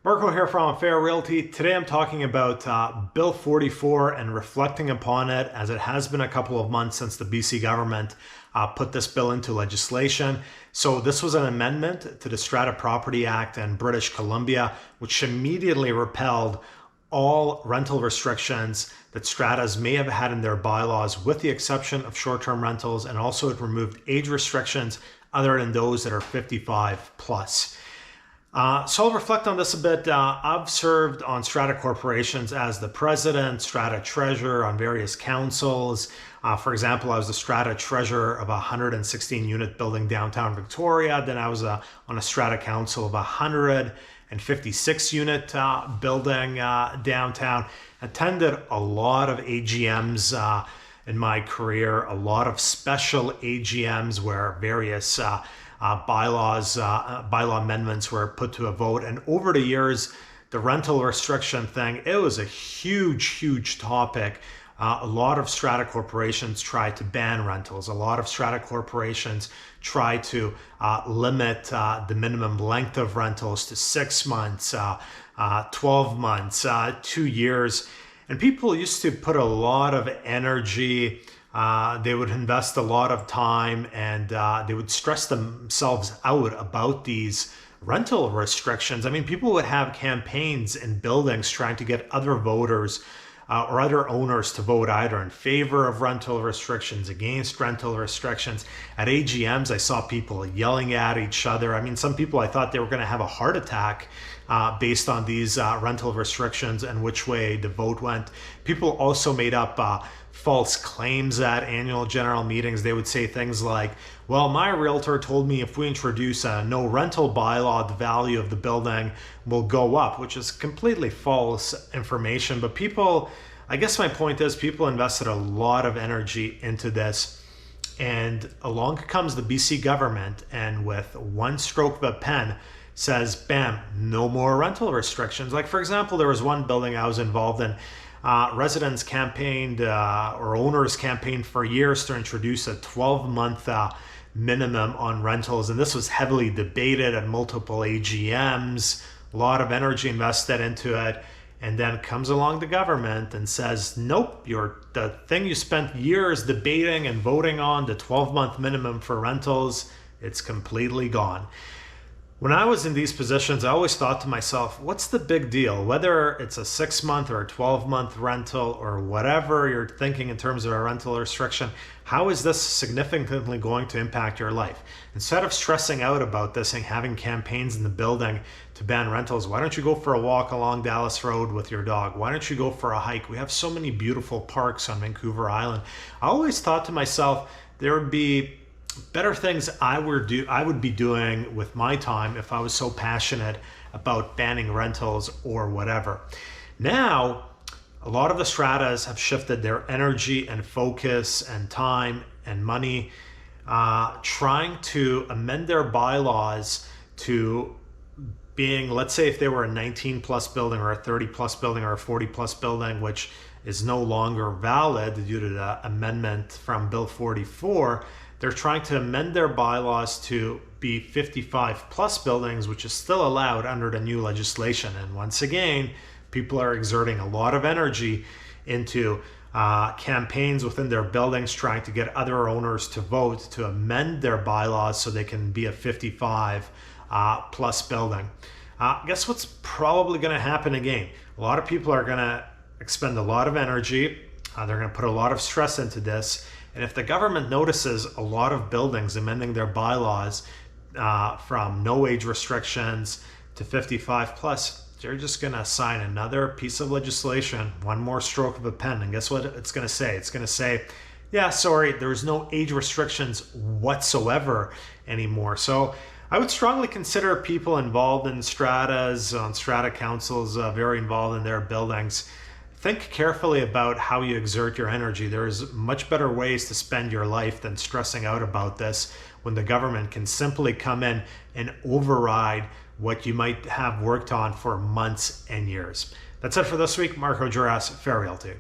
Marko here from Fair Realty. Today I'm talking about Bill 44 and reflecting upon it, as it has been a couple of months since the BC government put this bill into legislation. So this was an amendment to the Strata Property Act in British Columbia, which immediately repelled all rental restrictions that stratas may have had in their bylaws, with the exception of short-term rentals, and also it removed age restrictions other than those that are 55 plus. So I'll reflect on this a bit. I've served on Strata corporations as the president, Strata treasurer on various councils. For example, I was the Strata treasurer of a 116 unit building downtown Victoria. Then I was on a Strata council of a 156 unit building downtown. Attended a lot of AGMs in my career, a lot of special AGMs where various bylaw amendments were put to a vote. And over the years, the rental restriction thing, it was a huge topic. A lot of Strata corporations tried to ban rentals. A lot of Strata corporations tried to limit the minimum length of rentals to 6 months, 12 months, 2 years. And people used to put a lot of energy, they would invest a lot of time, and they would stress themselves out about these rental restrictions. I mean, people would have campaigns in buildings trying to get other voters or other owners to vote either in favor of rental restrictions, against rental restrictions. At AGMs, I saw people yelling at each other. I mean, some people, I thought they were going to have a heart attack based on these rental restrictions and which way the vote went. People also made up false claims at annual general meetings. They would say things like, well, my realtor told me if we introduce a no rental bylaw, the value of the building will go up, which is completely false information. But people, I guess my point is, people invested a lot of energy into this, and along comes the BC government, and with one stroke of a pen says, bam, no more rental restrictions. Like, for example, there was one building I was involved in. Residents campaigned or owners campaigned for years to introduce a 12-month minimum on rentals, and this was heavily debated at multiple AGMs, a lot of energy invested into it. And then comes along the government and says, nope, the thing you spent years debating and voting on, the 12-month minimum for rentals, it's completely gone. When I was in these positions, I always thought to myself, what's the big deal? Whether it's a 6-month or a 12-month rental or whatever you're thinking in terms of a rental restriction, how is this significantly going to impact your life? Instead of stressing out about this and having campaigns in the building to ban rentals, why don't you go for a walk along Dallas Road with your dog? Why don't you go for a hike? We have so many beautiful parks on Vancouver Island. I always thought to myself, there would be better things I would be doing with my time if I was so passionate about banning rentals or whatever. Now, a lot of the stratas have shifted their energy and focus and time and money trying to amend their bylaws to being, let's say if they were a 19 plus building or a 30 plus building or a 40 plus building, which is no longer valid due to the amendment from Bill 44, they're trying to amend their bylaws to be 55 plus buildings, which is still allowed under the new legislation. And once again, people are exerting a lot of energy into campaigns within their buildings, trying to get other owners to vote to amend their bylaws so they can be a 55 plus building. Guess what's probably going to happen again? A lot of people are going to expend a lot of energy. They're going to put a lot of stress into this. And if the government notices a lot of buildings amending their bylaws from no age restrictions to 55 plus, they're just going to sign another piece of legislation, one more stroke of a pen. And guess what it's going to say? It's going to say, yeah, sorry, there's no age restrictions whatsoever anymore. So I would strongly consider people involved in stratas, on strata councils, very involved in their buildings. Think carefully about how you exert your energy. There's much better ways to spend your life than stressing out about this, when the government can simply come in and override what you might have worked on for months and years. That's it for this week. Marko, Juras, Fair Realty.